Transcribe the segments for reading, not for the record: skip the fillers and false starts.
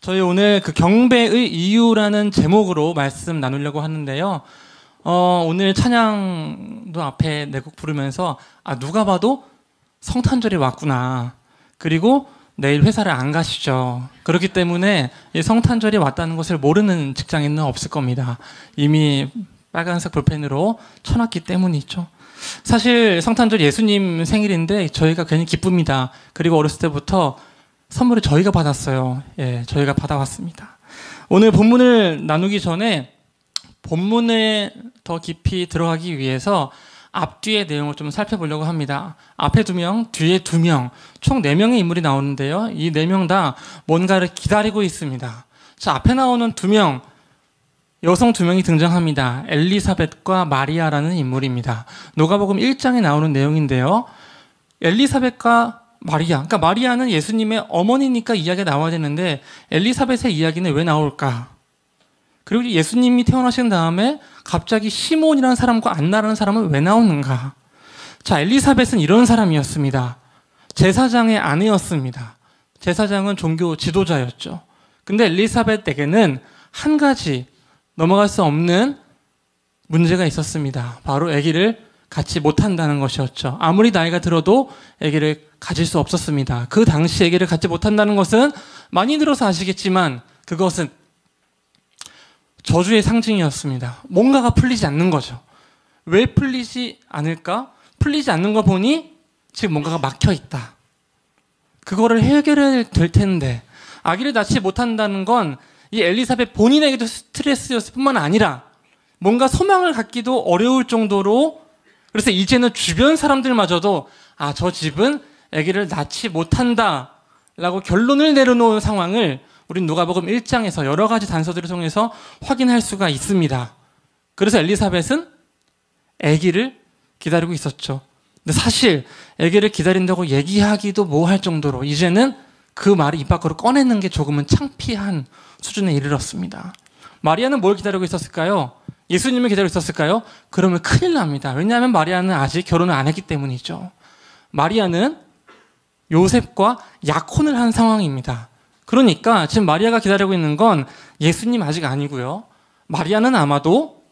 저희 오늘 그 경배의 이유라는 제목으로 말씀 나누려고 하는데요. 오늘 찬양도 앞에 네 곡 부르면서 누가 봐도 성탄절이 왔구나. 그리고 내일 회사를 안 가시죠. 그렇기 때문에 이 성탄절이 왔다는 것을 모르는 직장인은 없을 겁니다. 이미 빨간색 볼펜으로 쳐놨기 때문이죠. 사실 성탄절 예수님 생일인데 저희가 괜히 기쁩니다. 그리고 어렸을 때부터 선물을 저희가 받았어요. 예, 저희가 받아왔습니다. 오늘 본문을 나누기 전에 본문에 더 깊이 들어가기 위해서 앞뒤의 내용을 좀 살펴보려고 합니다. 앞에 2명, 뒤에 2명, 총 4명의 인물이 나오는데요. 이 4명 다 뭔가를 기다리고 있습니다. 자, 앞에 나오는 2명, 여성 2명이 등장합니다. 엘리사벳과 마리아라는 인물입니다. 누가복음 1장에 나오는 내용인데요. 엘리사벳과 마리아, 그러니까 마리아는 예수님의 어머니니까 이야기가 나와야 되는데 엘리사벳의 이야기는 왜 나올까? 그리고 예수님이 태어나신 다음에 갑자기 시몬이라는 사람과 안나라는 사람은 왜 나오는가? 자, 엘리사벳은 이런 사람이었습니다. 제사장의 아내였습니다. 제사장은 종교 지도자였죠. 근데 엘리사벳에게는 한 가지 넘어갈 수 없는 문제가 있었습니다. 바로 아기를 갖지 못한다는 것이었죠. 아무리 나이가 들어도 아기를 가질 수 없었습니다. 그 당시 아기를 갖지 못한다는 것은 많이 들어서 아시겠지만 그것은 저주의 상징이었습니다. 뭔가가 풀리지 않는 거죠. 왜 풀리지 않을까? 풀리지 않는 거 보니 지금 뭔가가 막혀 있다. 그거를 해결해야 될 텐데 아기를 낳지 못한다는 건 이 엘리사벳 본인에게도 스트레스였을 뿐만 아니라 뭔가 소망을 갖기도 어려울 정도로 그래서 이제는 주변 사람들마저도 저 집은 아기를 낳지 못한다 라고 결론을 내려놓은 상황을 우린 누가복음 1장에서 여러 가지 단서들을 통해서 확인할 수가 있습니다. 그래서 엘리사벳은 아기를 기다리고 있었죠. 근데 사실 아기를 기다린다고 얘기하기도 뭐할 정도로 이제는 그 말을 입 밖으로 꺼내는 게 조금은 창피한 수준에 이르렀습니다. 마리아는 뭘 기다리고 있었을까요? 예수님을 기다리고 있었을까요? 그러면 큰일 납니다. 왜냐하면 마리아는 아직 결혼을 안 했기 때문이죠. 마리아는 요셉과 약혼을 한 상황입니다. 그러니까 지금 마리아가 기다리고 있는 건 예수님 아직 아니고요. 마리아는 아마도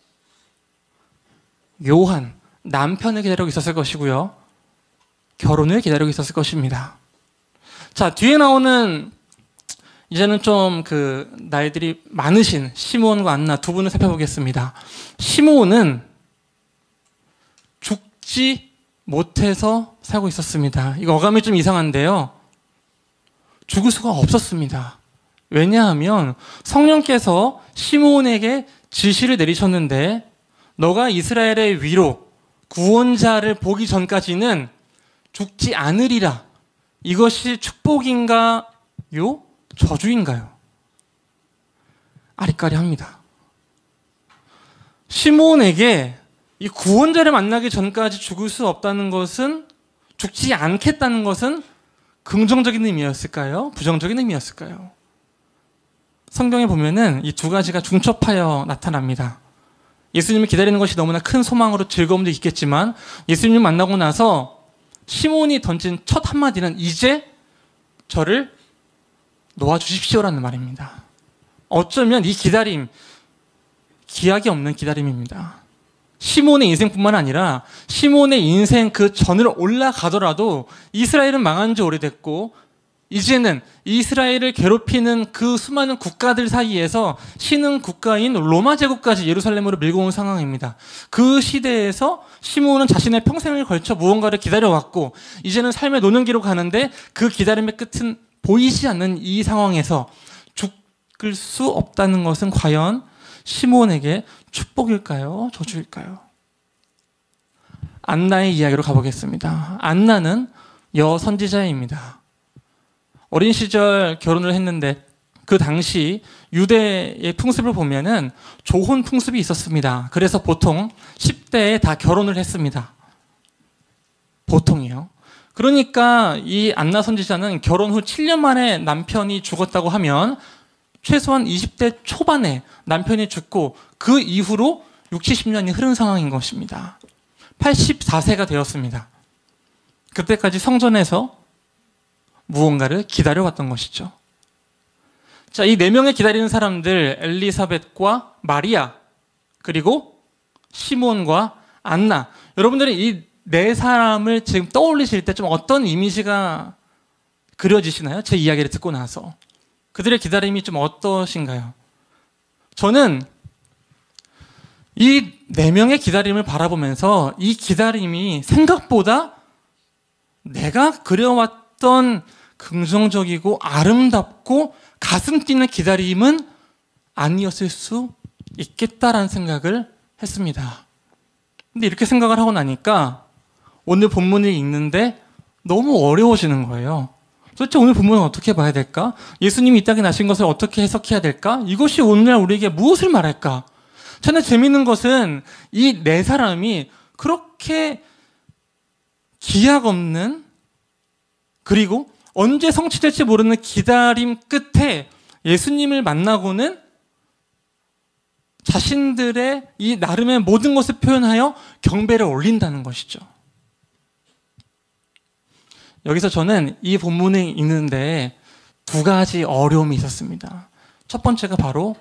요한, 남편을 기다리고 있었을 것이고요. 결혼을 기다리고 있었을 것입니다. 자, 뒤에 나오는 이제는 좀 나이들이 많으신 시므온과 안나 두 분을 살펴보겠습니다. 시므온은 죽지 못해서 살고 있었습니다. 이거 어감이 좀 이상한데요. 죽을 수가 없었습니다. 왜냐하면 성령께서 시므온에게 지시를 내리셨는데 너가 이스라엘의 위로 구원자를 보기 전까지는 죽지 않으리라. 이것이 축복인가요? 저주인가요? 아리까리합니다. 시므온에게 이 구원자를 만나기 전까지 죽을 수 없다는 것은 죽지 않겠다는 것은 긍정적인 의미였을까요? 부정적인 의미였을까요? 성경에 보면은 이 두 가지가 중첩하여 나타납니다. 예수님을 기다리는 것이 너무나 큰 소망으로 즐거움도 있겠지만 예수님을 만나고 나서 시몬이 던진 첫 한마디는 이제 저를 놓아주십시오라는 말입니다. 어쩌면 이 기다림, 기약이 없는 기다림입니다. 시몬의 인생뿐만 아니라 시몬의 인생 그 전으로 올라가더라도 이스라엘은 망한 지 오래됐고 이제는 이스라엘을 괴롭히는 그 수많은 국가들 사이에서 신흥 국가인 로마 제국까지 예루살렘으로 밀고 온 상황입니다. 그 시대에서 시므온은 자신의 평생을 걸쳐 무언가를 기다려왔고 이제는 삶의 노년기로 가는데 그 기다림의 끝은 보이지 않는 이 상황에서 죽을 수 없다는 것은 과연 시므온에게 축복일까요? 저주일까요? 안나의 이야기로 가보겠습니다. 안나는 여선지자입니다. 어린 시절 결혼을 했는데 그 당시 유대의 풍습을 보면은 조혼 풍습이 있었습니다. 그래서 보통 10대에 다 결혼을 했습니다. 보통이요. 그러니까 이 안나 선지자는 결혼 후 7년 만에 남편이 죽었다고 하면 최소한 20대 초반에 남편이 죽고 그 이후로 60, 70년이 흐른 상황인 것입니다. 84세가 되었습니다. 그때까지 성전에서 무언가를 기다려왔던 것이죠. 자, 이 네 명의 기다리는 사람들, 엘리사벳과 마리아, 그리고 시몬과 안나. 여러분들이 이 네 사람을 지금 떠올리실 때 좀 어떤 이미지가 그려지시나요? 제 이야기를 듣고 나서. 그들의 기다림이 좀 어떠신가요? 저는 이 네 명의 기다림을 바라보면서 이 기다림이 생각보다 내가 그려왔던 긍정적이고 아름답고 가슴 뛰는 기다림은 아니었을 수 있겠다라는 생각을 했습니다. 근데 이렇게 생각을 하고 나니까 오늘 본문을 읽는데 너무 어려워지는 거예요. 도대체 오늘 본문은 어떻게 봐야 될까? 예수님이 이 땅에 나신 것을 어떻게 해석해야 될까? 이것이 오늘날 우리에게 무엇을 말할까? 저는 재미있는 것은 이 네 사람이 그렇게 기약 없는, 그리고 언제 성취될지 모르는 기다림 끝에 예수님을 만나고는 자신들의 이 나름의 모든 것을 표현하여 경배를 올린다는 것이죠. 여기서 저는 이 본문을 읽는데 두 가지 어려움이 있었습니다. 첫 번째가 바로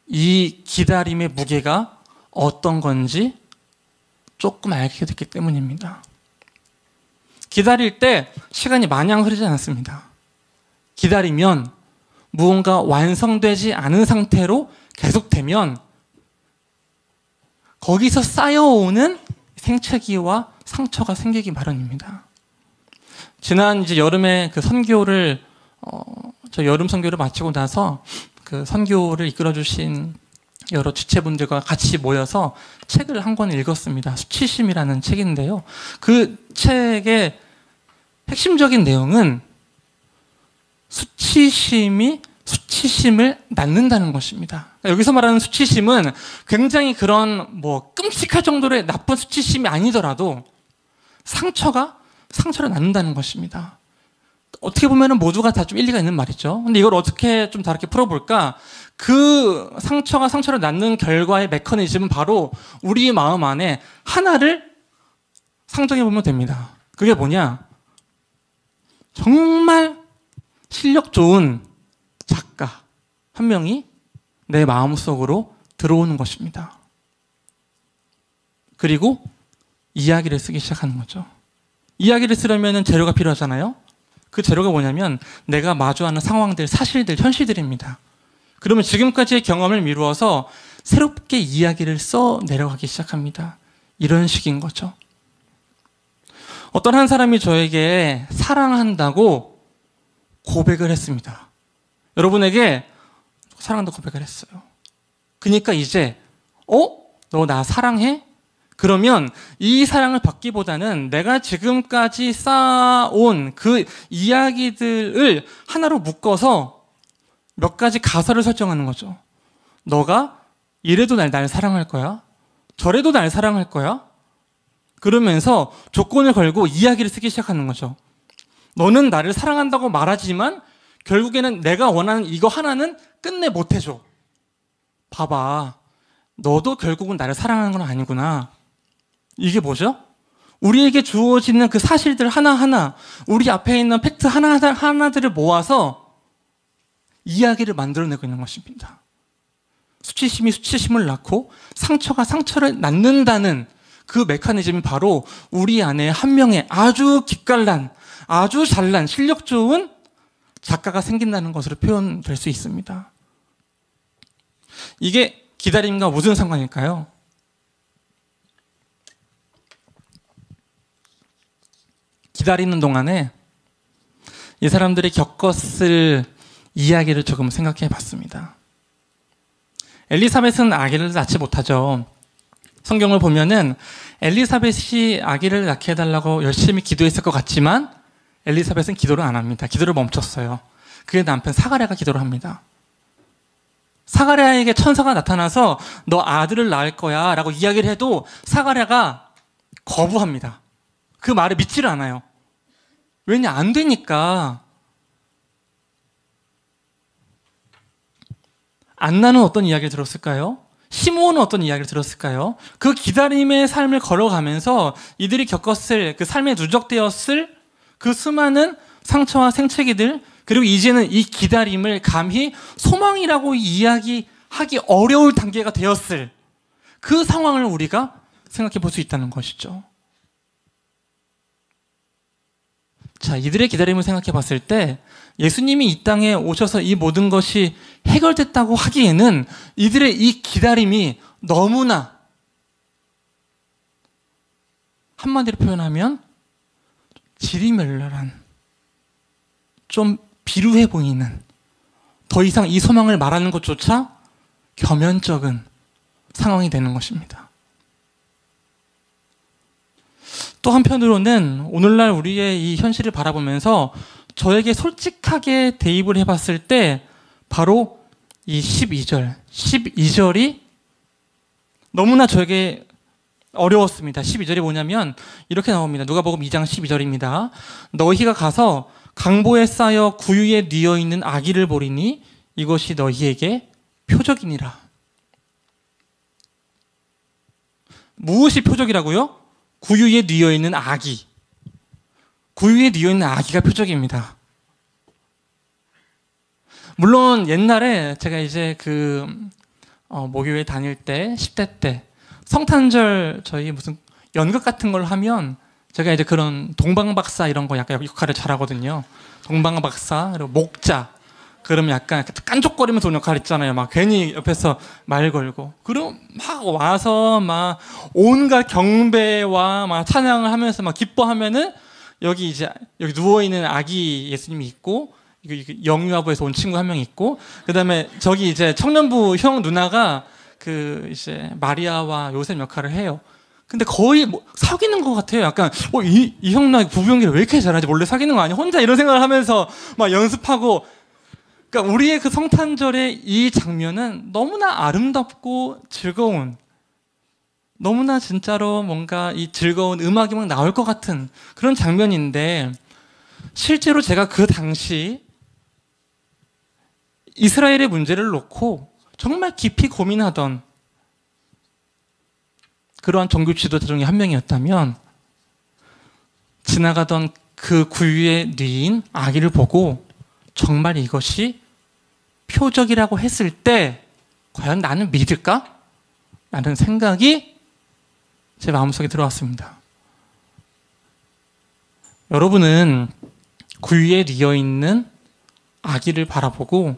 이 기다림의 무게가 어떤 건지 조금 알게 됐기 때문입니다. 기다릴 때 시간이 마냥 흐르지 않았습니다. 기다리면 무언가 완성되지 않은 상태로 계속되면 거기서 쌓여오는 생채기와 상처가 생기기 마련입니다. 지난 이제 여름에 그 선교를 저 여름 선교를 마치고 나서 그 선교를 이끌어주신 여러 지체분들과 같이 모여서 책을 한 권 읽었습니다. 수치심이라는 책인데요. 그 책의 핵심적인 내용은 수치심을 낳는다는 것입니다. 그러니까 여기서 말하는 수치심은 굉장히 그런 뭐 끔찍할 정도의 나쁜 수치심이 아니더라도 상처를 낳는다는 것입니다. 어떻게 보면 모두가 다 좀 일리가 있는 말이죠. 근데 이걸 어떻게 좀 다르게 풀어볼까? 그 상처를 낳는 결과의 메커니즘은 바로 우리 마음 안에 하나를 상정해보면 됩니다. 그게 뭐냐? 정말 실력 좋은 작가 한 명이 내 마음속으로 들어오는 것입니다. 그리고 이야기를 쓰기 시작하는 거죠. 이야기를 쓰려면 재료가 필요하잖아요. 그 재료가 뭐냐면 내가 마주하는 상황들, 사실들, 현실들입니다. 그러면 지금까지의 경험을 미루어서 새롭게 이야기를 써 내려가기 시작합니다. 이런 식인 거죠. 어떤 한 사람이 저에게 사랑한다고 고백을 했습니다. 여러분에게 사랑한다고 고백을 했어요. 그러니까 이제 너 나 사랑해? 그러면 이 사랑을 받기보다는 내가 지금까지 쌓아온 그 이야기들을 하나로 묶어서 몇 가지 가설을 설정하는 거죠. 너가 이래도 날 사랑할 거야? 저래도 날 사랑할 거야? 그러면서 조건을 걸고 이야기를 쓰기 시작하는 거죠. 너는 나를 사랑한다고 말하지만 결국에는 내가 원하는 이거 하나는 끝내 못 해줘. 봐봐. 너도 결국은 나를 사랑하는 건 아니구나. 이게 뭐죠? 우리에게 주어지는 그 사실들 하나하나, 우리 앞에 있는 팩트 하나하나들을 모아서 이야기를 만들어내고 있는 것입니다. 수치심이 수치심을 낳고 상처가 상처를 낳는다는 그 메커니즘이 바로 우리 안에 한 명의 아주 기깔난, 아주 잘난, 실력 좋은 작가가 생긴다는 것으로 표현될 수 있습니다. 이게 기다림과 무슨 상관일까요? 기다리는 동안에 이 사람들이 겪었을 이야기를 조금 생각해 봤습니다. 엘리사벳은 아기를 낳지 못하죠. 성경을 보면은 엘리사벳이 아기를 낳게 해달라고 열심히 기도했을 것 같지만 엘리사벳은 기도를 안 합니다. 기도를 멈췄어요. 그의 남편 사가랴가 기도를 합니다. 사가랴에게 천사가 나타나서 너 아들을 낳을 거야 라고 이야기를 해도 사가랴가 거부합니다. 그 말을 믿지를 않아요. 왜냐? 안 되니까. 안나는 어떤 이야기를 들었을까요? 시므온은 어떤 이야기를 들었을까요? 그 기다림의 삶을 걸어가면서 이들이 겪었을 그 삶에 누적되었을 그 수많은 상처와 생채기들, 그리고 이제는 이 기다림을 감히 소망이라고 이야기하기 어려울 단계가 되었을 그 상황을 우리가 생각해 볼 수 있다는 것이죠. 자, 이들의 기다림을 생각해 봤을 때 예수님이 이 땅에 오셔서 이 모든 것이 해결됐다고 하기에는 이들의 이 기다림이 너무나, 한마디로 표현하면 지리멸렬한, 좀 비루해 보이는, 더 이상 이 소망을 말하는 것조차 겸연쩍은 상황이 되는 것입니다. 또 한편으로는 오늘날 우리의 이 현실을 바라보면서 저에게 솔직하게 대입을 해봤을 때 바로 이 12절이 너무나 저에게 어려웠습니다. 12절이 뭐냐면 이렇게 나옵니다. 누가복음 2장 12절입니다. 너희가 가서 강보에 쌓여 구유에 뉘어 있는 아기를 보리니 이것이 너희에게 표적이니라. 무엇이 표적이라고요? 구유에 뉘어 있는 아기. 구유에 뉘어 있는 아기가 표적입니다. 물론 옛날에 제가 이제 모교회 다닐 때 10대 때 성탄절 저희 무슨 연극 같은 걸 하면 제가 이제 그런 동방박사 이런 거 약간 역할을 잘하거든요. 동방박사, 그리고 목자. 그러면 약간 깐족거리면서 오는 역할 있잖아요. 막 괜히 옆에서 말 걸고. 그럼 막 와서 막 온갖 경배와 막 찬양을 하면서 막 기뻐하면은 여기 누워있는 아기 예수님이 있고, 영유아부에서 온 친구 한 명 있고, 그 다음에 저기 이제 청년부 형 누나가 이제 마리아와 요셉 역할을 해요. 근데 거의 사귀는 것 같아요. 약간, 이 형 누나 부부 연기를 왜 이렇게 잘하지? 원래 사귀는 거 아니야? 혼자 이런 생각을 하면서 막 연습하고, 그러니까 우리의 그 성탄절의 이 장면은 너무나 아름답고 즐거운, 너무나 진짜로 뭔가 이 즐거운 음악이 막 나올 것 같은 그런 장면인데, 실제로 제가 그 당시 이스라엘의 문제를 놓고 정말 깊이 고민하던 그러한 종교 지도자 중에 한 명이었다면, 지나가던 그 구유에 뉘인 아기를 보고 정말 이것이 표적이라고 했을 때 과연 나는 믿을까? 라는 생각이 제 마음속에 들어왔습니다. 여러분은 구유에 뉘어 있는 아기를 바라보고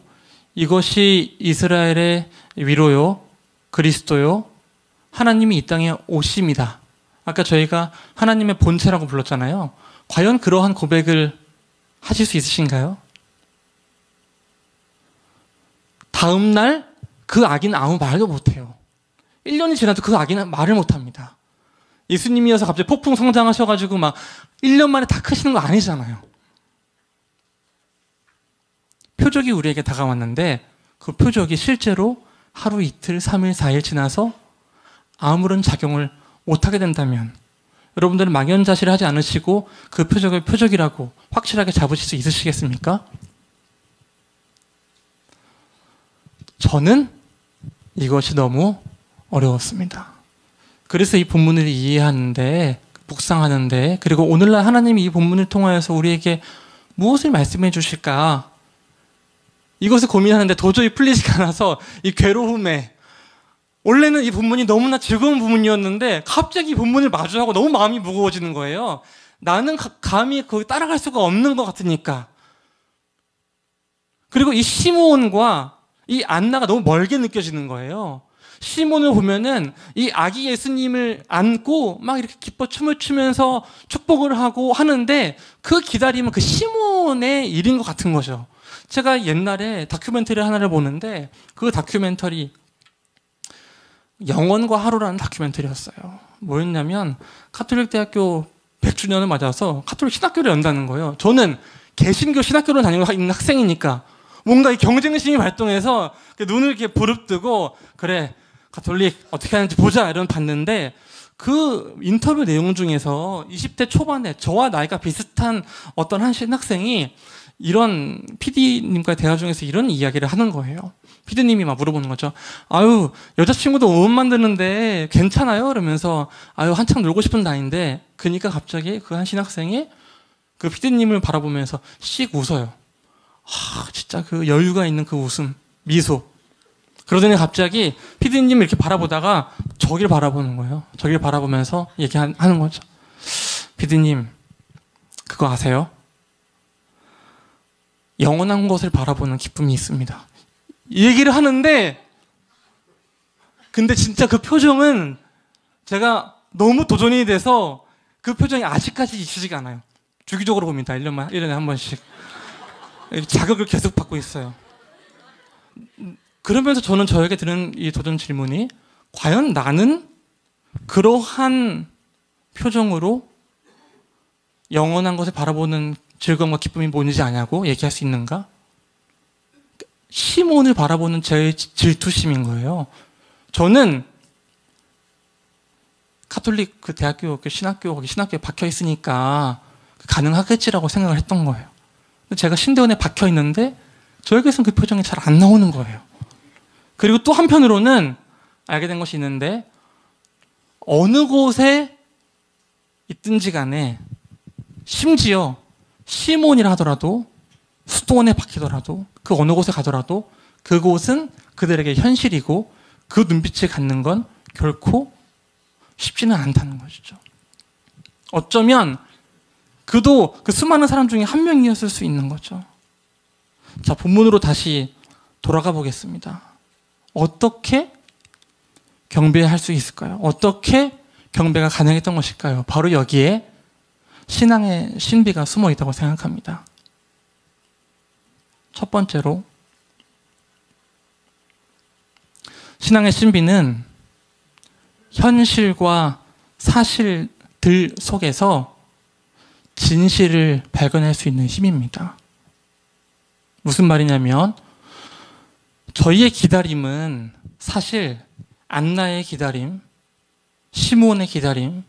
이것이 이스라엘의 위로요, 그리스도요, 하나님이 이 땅에 오심이다. 아까 저희가 하나님의 본체라고 불렀잖아요. 과연 그러한 고백을 하실 수 있으신가요? 다음 날 그 아기는 아무 말도 못해요. 1년이 지나도 그 아기는 말을 못합니다. 예수님이어서 갑자기 폭풍 성장하셔가지고 막 1년 만에 다 크시는 거 아니잖아요. 표적이 우리에게 다가왔는데 그 표적이 실제로 하루, 이틀, 3일, 4일 지나서 아무런 작용을 못하게 된다면 여러분들은 망연자실을 하지 않으시고 그 표적을 표적이라고 확실하게 잡으실 수 있으시겠습니까? 저는 이것이 너무 어려웠습니다. 그래서 이 본문을 이해하는데, 묵상하는데, 그리고 오늘날 하나님이 이 본문을 통하여서 우리에게 무엇을 말씀해 주실까? 이것을 고민하는데 도저히 풀리지가 않아서 이 괴로움에, 원래는 이 본문이 너무나 즐거운 부분이었는데 갑자기 이 본문을 마주하고 너무 마음이 무거워지는 거예요. 나는 감히 거기 따라갈 수가 없는 것 같으니까. 그리고 이 시므온과 이 안나가 너무 멀게 느껴지는 거예요. 시몬을 보면은 이 아기 예수님을 안고 막 이렇게 기뻐 춤을 추면서 축복을 하고 하는데 그 기다림은 그 시몬의 일인 것 같은 거죠. 제가 옛날에 다큐멘터리 하나를 보는데 그 다큐멘터리 영원과 하루라는 다큐멘터리였어요. 뭐였냐면 가톨릭 대학교 100주년을 맞아서 가톨릭 신학교를 연다는 거예요. 저는 개신교 신학교를 다니고 있는 학생이니까 뭔가 이 경쟁심이 발동해서 눈을 이렇게 부릅뜨고 그래 가톨릭 어떻게 하는지 보자 이런 봤는데 그 인터뷰 내용 중에서 20대 초반에 저와 나이가 비슷한 어떤 한 신학생이 이런 PD님과의 대화 중에서 이런 이야기를 하는 거예요. PD님이 막 물어보는 거죠. 아유 여자친구도 못 만드는데 괜찮아요? 그러면서 아유 한창 놀고 싶은 나이인데 그러니까 갑자기 그 한 신학생이 그 PD님을 바라보면서 씩 웃어요. 진짜 그 여유가 있는 그 웃음, 미소. 그러더니 갑자기 피디님 이렇게 바라보다가 저길 바라보는 거예요. 저길 바라보면서 얘기하는 거죠. 피디님, 그거 아세요? 영원한 것을 바라보는 기쁨이 있습니다. 이 얘기를 하는데, 근데 진짜 그 표정은 제가 너무 도전이 돼서 그 표정이 아직까지 잊히지가 않아요. 주기적으로 봅니다. 1년에 한 번씩. 자극을 계속 받고 있어요. 그러면서 저는 저에게 드는 이 도전 질문이, 과연 나는 그러한 표정으로 영원한 것을 바라보는 즐거움과 기쁨이 뭔지 아냐고 얘기할 수 있는가? 시몬을 바라보는 제 질투심인 거예요. 저는 카톨릭 그 대학교, 신학교에 박혀 있으니까 가능하겠지라고 생각을 했던 거예요. 근데 제가 신대원에 박혀 있는데 저에게서는 그 표정이 잘 안 나오는 거예요. 그리고 또 한편으로는 알게 된 것이 있는데, 어느 곳에 있든지 간에, 심지어 시몬이라 하더라도, 수도원에 박히더라도, 그 어느 곳에 가더라도 그곳은 그들에게 현실이고 그 눈빛을 갖는 건 결코 쉽지는 않다는 것이죠. 어쩌면 그도 그 수많은 사람 중에 한 명이었을 수 있는 거죠. 자, 본문으로 다시 돌아가 보겠습니다. 어떻게 경배할 수 있을까요? 어떻게 경배가 가능했던 것일까요? 바로 여기에 신앙의 신비가 숨어 있다고 생각합니다. 첫 번째로, 신앙의 신비는 현실과 사실들 속에서 진실을 발견할 수 있는 힘입니다. 무슨 말이냐면, 저희의 기다림은 사실 안나의 기다림, 시므온의 기다림,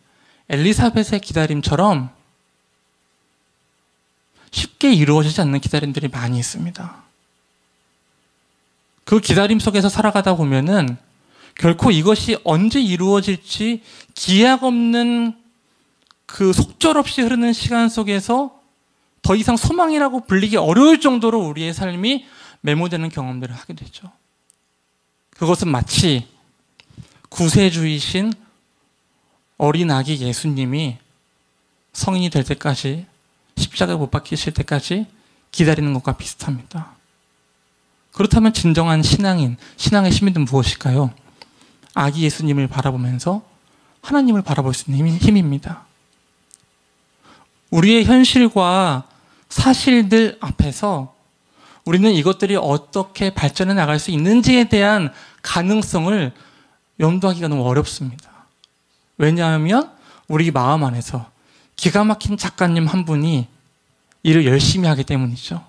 엘리사벳의 기다림처럼 쉽게 이루어지지 않는 기다림들이 많이 있습니다. 그 기다림 속에서 살아가다 보면은 결코 이것이 언제 이루어질지 기약 없는 그 속절없이 흐르는 시간 속에서 더 이상 소망이라고 불리기 어려울 정도로 우리의 삶이 메모되는 경험들을 하게 되죠. 그것은 마치 구세주이신 어린 아기 예수님이 성인이 될 때까지, 십자가에 못 박히실 때까지 기다리는 것과 비슷합니다. 그렇다면 진정한 신앙인, 신앙의 시민은 무엇일까요? 아기 예수님을 바라보면서 하나님을 바라볼 수 있는 힘입니다. 우리의 현실과 사실들 앞에서 우리는 이것들이 어떻게 발전해 나갈 수 있는지에 대한 가능성을 염두하기가 너무 어렵습니다. 왜냐하면 우리 마음 안에서 기가 막힌 작가님 한 분이 일을 열심히 하기 때문이죠.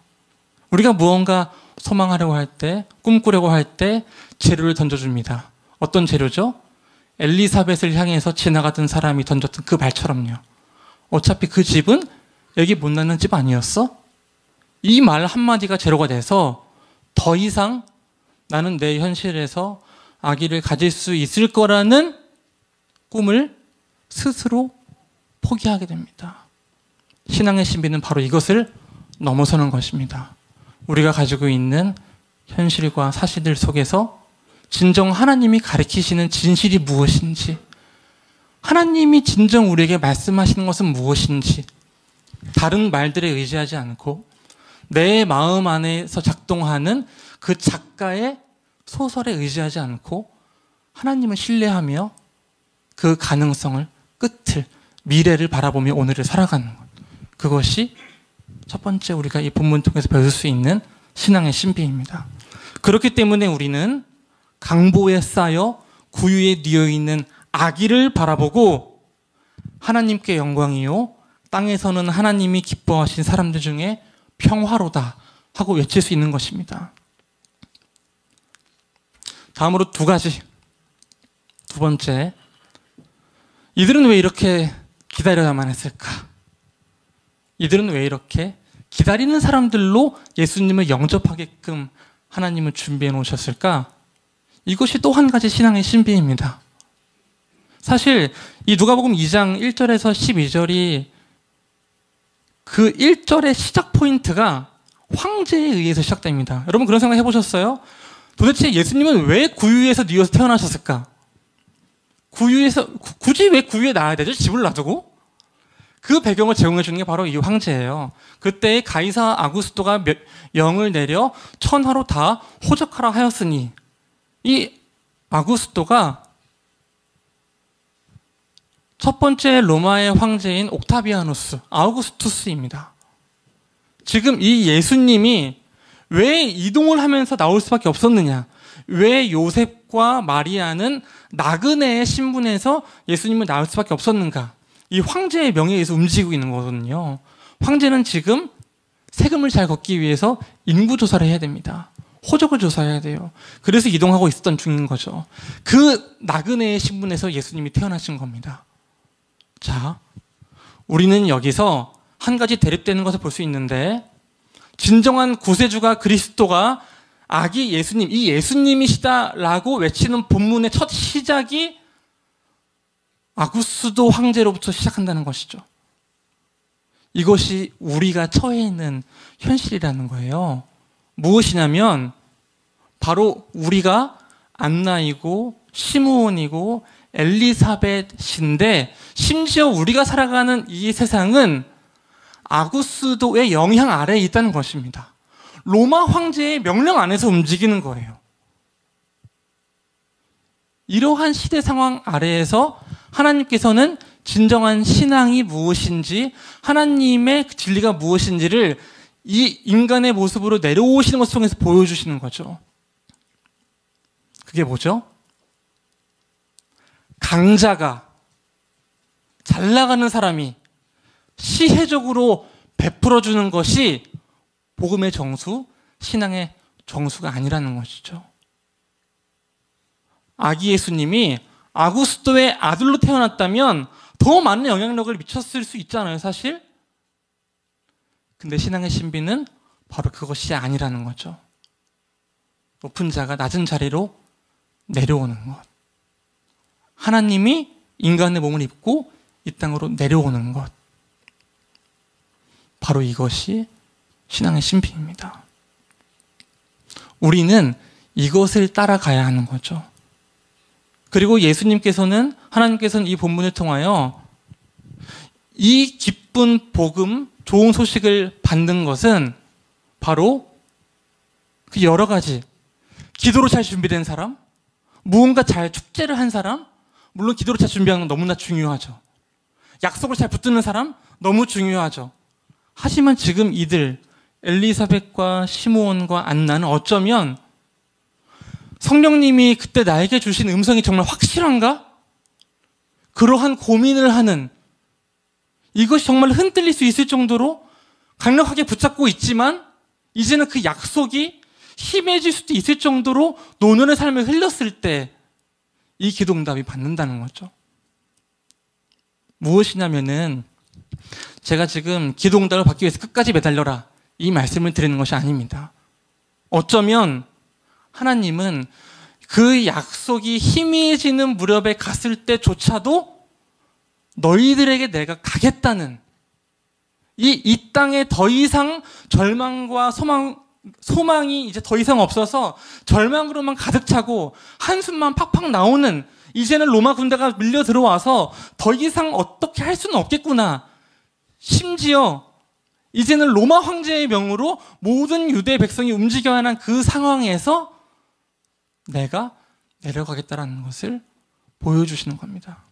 우리가 무언가 소망하려고 할 때, 꿈꾸려고 할 때 재료를 던져줍니다. 어떤 재료죠? 엘리사벳을 향해서 지나가던 사람이 던졌던 그 말처럼요. 어차피 그 집은 애기 못 낳는 집 아니었어? 이 말 한마디가 재료가 돼서 더 이상 나는 내 현실에서 아기를 가질 수 있을 거라는 꿈을 스스로 포기하게 됩니다. 신앙의 신비는 바로 이것을 넘어서는 것입니다. 우리가 가지고 있는 현실과 사실들 속에서 진정 하나님이 가르치시는 진실이 무엇인지, 하나님이 진정 우리에게 말씀하시는 것은 무엇인지, 다른 말들에 의지하지 않고 내 마음 안에서 작동하는 그 작가의 소설에 의지하지 않고 하나님을 신뢰하며 그 가능성을, 끝을, 미래를 바라보며 오늘을 살아가는 것. 그것이 첫 번째 우리가 이 본문 통해서 배울 수 있는 신앙의 신비입니다. 그렇기 때문에 우리는 강보에 쌓여 구유에 뉘어있는 아기를 바라보고 하나님께 영광이요 땅에서는 하나님이 기뻐하신 사람들 중에 평화로다 하고 외칠 수 있는 것입니다. 다음으로 두 가지. 두 번째, 이들은 왜 이렇게 기다려야만 했을까? 이들은 왜 이렇게 기다리는 사람들로 예수님을 영접하게끔 하나님을 준비해 놓으셨을까? 이것이 또 한 가지 신앙의 신비입니다. 사실 이 누가복음 2장 1절에서 12절이 그 1절의 시작 포인트가 황제에 의해서 시작됩니다. 여러분 그런 생각 해보셨어요? 도대체 예수님은 왜 구유에서 뉘어서 태어나셨을까? 굳이 왜 구유에 나와야 되죠? 집을 놔두고? 그 배경을 제공해 주는 게 바로 이 황제예요. 그때 가이사 아구스토가 명을 내려 천하로 다 호적하라 하였으니 이 아구스토가 첫 번째 로마의 황제인 옥타비아누스, 아우구스투스입니다. 지금 이 예수님이 왜 이동을 하면서 나올 수밖에 없었느냐? 왜 요셉과 마리아는 나그네의 신분에서 예수님을 낳을 수밖에 없었는가? 이 황제의 명예에 의해서 움직이고 있는 거거든요. 황제는 지금 세금을 잘 걷기 위해서 인구 조사를 해야 됩니다. 호적을 조사해야 돼요. 그래서 이동하고 있었던 중인 거죠. 그 나그네의 신분에서 예수님이 태어나신 겁니다. 자, 우리는 여기서 한 가지 대립되는 것을 볼 수 있는데, 진정한 구세주가 그리스도가 아기 예수님, 이 예수님이시다라고 외치는 본문의 첫 시작이 아구스도 황제로부터 시작한다는 것이죠. 이것이 우리가 처해 있는 현실이라는 거예요. 무엇이냐면 바로 우리가 안나이고 시므온이고 엘리사벳인데, 심지어 우리가 살아가는 이 세상은 아구스도의 영향 아래에 있다는 것입니다. 로마 황제의 명령 안에서 움직이는 거예요. 이러한 시대 상황 아래에서 하나님께서는 진정한 신앙이 무엇인지, 하나님의 진리가 무엇인지를 이 인간의 모습으로 내려오시는 것을 통해서 보여주시는 거죠. 그게 뭐죠? 강자가, 잘 나가는 사람이 시혜적으로 베풀어주는 것이 복음의 정수, 신앙의 정수가 아니라는 것이죠. 아기 예수님이 아구스토의 아들로 태어났다면 더 많은 영향력을 미쳤을 수 있잖아요, 사실. 근데 신앙의 신비는 바로 그것이 아니라는 거죠. 높은 자가 낮은 자리로 내려오는 것. 하나님이 인간의 몸을 입고 이 땅으로 내려오는 것. 바로 이것이 신앙의 신비입니다. 우리는 이것을 따라가야 하는 거죠. 그리고 예수님께서는, 하나님께서는 이 본문을 통하여 이 기쁜 복음, 좋은 소식을 받는 것은 바로 그 여러 가지, 기도로 잘 준비된 사람, 무언가 잘 축제를 한 사람, 물론 기도로 잘 준비하는 건 너무나 중요하죠. 약속을 잘 붙드는 사람, 너무 중요하죠. 하지만 지금 이들, 엘리사벳과 시므온과 안나는 어쩌면 성령님이 그때 나에게 주신 음성이 정말 확실한가? 그러한 고민을 하는, 이것이 정말 흔들릴 수 있을 정도로 강력하게 붙잡고 있지만 이제는 그 약속이 힘해질 수도 있을 정도로 노년의 삶을 흘렸을 때 이 기도응답이 받는다는 거죠. 무엇이냐면은, 제가 지금 기도응답을 받기 위해서 끝까지 매달려라, 이 말씀을 드리는 것이 아닙니다. 어쩌면 하나님은 그 약속이 희미해지는 무렵에 갔을 때조차도 너희들에게 내가 가겠다는, 이 땅에 더 이상 절망과 소망이 이제 더 이상 없어서 절망으로만 가득 차고 한숨만 팍팍 나오는, 이제는 로마 군대가 밀려 들어와서 더 이상 어떻게 할 수는 없겠구나, 심지어 이제는 로마 황제의 명으로 모든 유대 백성이 움직여야 하는 그 상황에서 내가 내려가겠다라는 것을 보여주시는 겁니다.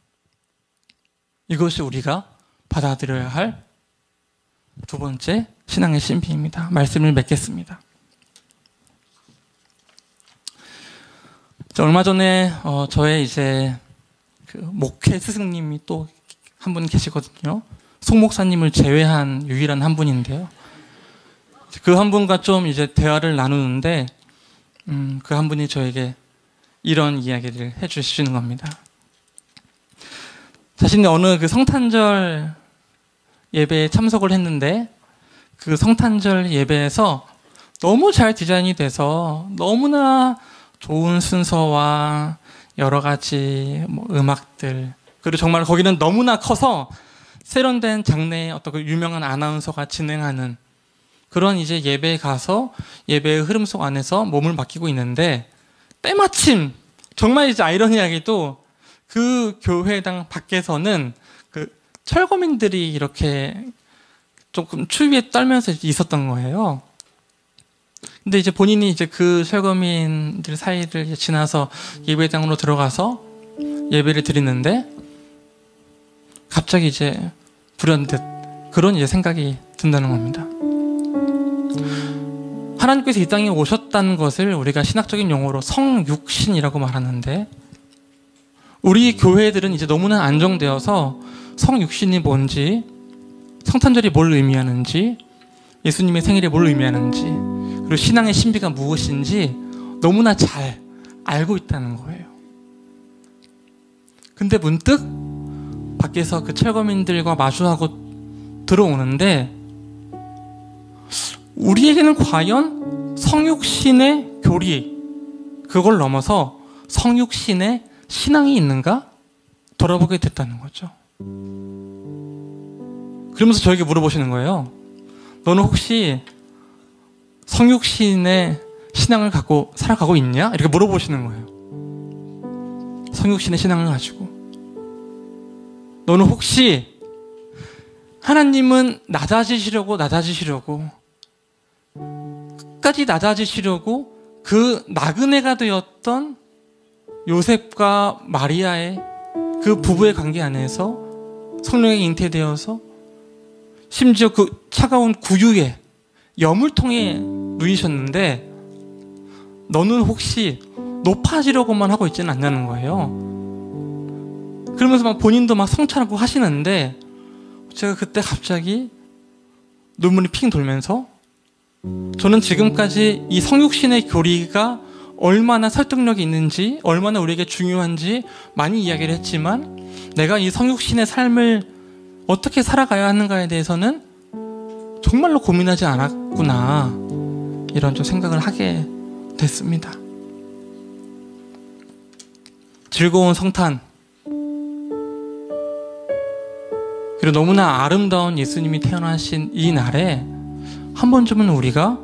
이것이 우리가 받아들여야 할 두 번째 신앙의 신비입니다. 말씀을 맺겠습니다. 얼마 전에 저의 이제 그 목회 스승님이 또 한 분 계시거든요. 송 목사님을 제외한 유일한 한 분인데요. 그 한 분과 좀 이제 대화를 나누는데 그 한 분이 저에게 이런 이야기를 해주시는 겁니다. 자신이 어느 그 성탄절 예배에 참석을 했는데, 그 성탄절 예배에서 너무 잘 디자인이 돼서 너무나 좋은 순서와 여러 가지 음악들, 그리고 정말 거기는 너무나 커서 세련된 장래의 어떤 그 유명한 아나운서가 진행하는 그런 이제 예배에 가서 예배의 흐름 속 안에서 몸을 맡기고 있는데, 때마침 정말 이제 아이러니하게도 그 교회당 밖에서는 그 철거민들이 이렇게 조금 추위에 떨면서 있었던 거예요. 근데 이제 본인이 이제 그 철거민들 사이를 이제 지나서 예배당으로 들어가서 예배를 드리는데, 갑자기 이제 불현듯 그런 이제 생각이 든다는 겁니다. 하나님께서 이 땅에 오셨다는 것을 우리가 신학적인 용어로 성육신이라고 말하는데, 우리 교회들은 이제 너무나 안정되어서 성육신이 뭔지, 성탄절이 뭘 의미하는지, 예수님의 생일이 뭘 의미하는지, 그리고 신앙의 신비가 무엇인지 너무나 잘 알고 있다는 거예요. 근데 문득 밖에서 그 철거민들과 마주하고 들어오는데, 우리에게는 과연 성육신의 교리, 그걸 넘어서 성육신의 신앙이 있는가? 돌아보게 됐다는 거죠. 그러면서 저에게 물어보시는 거예요. 너는 혹시 성육신의 신앙을 갖고 살아가고 있냐? 이렇게 물어보시는 거예요. 성육신의 신앙을 가지고. 너는 혹시 하나님은 낮아지시려고 끝까지 낮아지시려고 그 나그네가 되었던 요셉과 마리아의 그 부부의 관계 안에서 성령에 잉태되어서 심지어 그 차가운 구유에 여물통에 누이셨는데, 너는 혹시 높아지려고만 하고 있지는 않냐는 거예요. 그러면서 막 본인도 막 성찰하고 하시는데, 제가 그때 갑자기 눈물이 핑 돌면서, 저는 지금까지 이 성육신의 교리가 얼마나 설득력이 있는지, 얼마나 우리에게 중요한지 많이 이야기를 했지만, 내가 이 성육신의 삶을 어떻게 살아가야 하는가에 대해서는 정말로 고민하지 않았구나, 이런 좀 생각을 하게 됐습니다. 즐거운 성탄, 그리고 너무나 아름다운 예수님이 태어나신 이 날에 한 번쯤은 우리가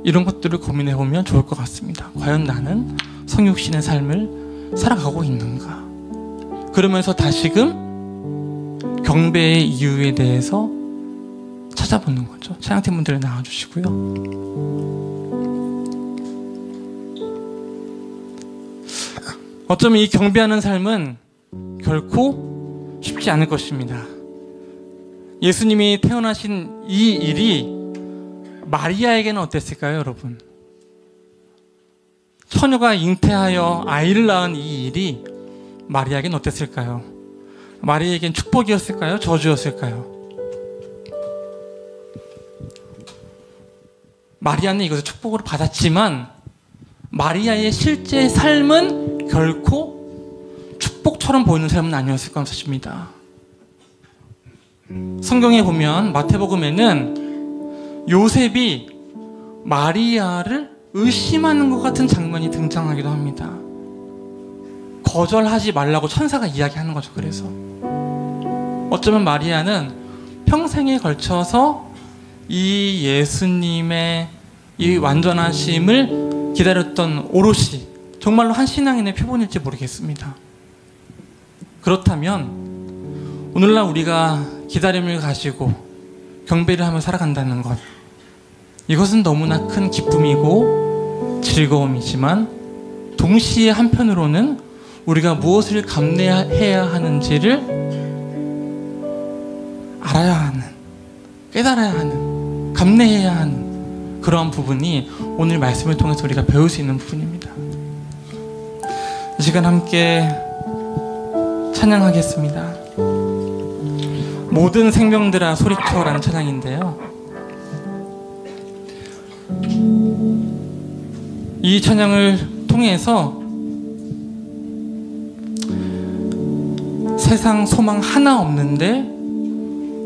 이런 것들을 고민해보면 좋을 것 같습니다. 과연 나는 성육신의 삶을 살아가고 있는가? 그러면서 다시금 경배의 이유에 대해서 찾아보는 거죠. 찬양팀분들 나와주시고요. 어쩌면 이 경배하는 삶은 결코 쉽지 않을 것입니다. 예수님이 태어나신 이 일이 마리아에게는 어땠을까요, 여러분? 처녀가 잉태하여 아이를 낳은 이 일이 마리아에게는 어땠을까요? 마리아에게는 축복이었을까요? 저주였을까요? 마리아는 이것을 축복으로 받았지만, 마리아의 실제 삶은 결코 축복처럼 보이는 삶은 아니었을 것입니다. 성경에 보면 마태복음에는 요셉이 마리아를 의심하는 것 같은 장면이 등장하기도 합니다. 거절하지 말라고 천사가 이야기하는 거죠. 그래서 어쩌면 마리아는 평생에 걸쳐서 이 예수님의 이 완전하심을 기다렸던 오롯이 정말로 한 신앙인의 표본일지 모르겠습니다. 그렇다면 오늘날 우리가 기다림을 가지고 경배를 하며 살아간다는 것, 이것은 너무나 큰 기쁨이고 즐거움이지만, 동시에 한편으로는 우리가 무엇을 감내해야 하는지를 알아야 하는, 깨달아야 하는, 감내해야 하는 그러한 부분이 오늘 말씀을 통해서 우리가 배울 수 있는 부분입니다. 이 시간 함께 찬양하겠습니다. 모든 생명들아 소리쳐라는 찬양인데요, 이 찬양을 통해서 세상 소망 하나 없는데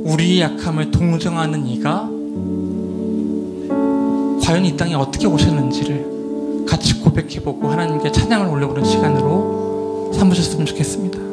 우리의 약함을 동정하는 이가 과연 이 땅에 어떻게 오셨는지를 같이 고백해보고 하나님께 찬양을 올려보는 시간으로 삼으셨으면 좋겠습니다.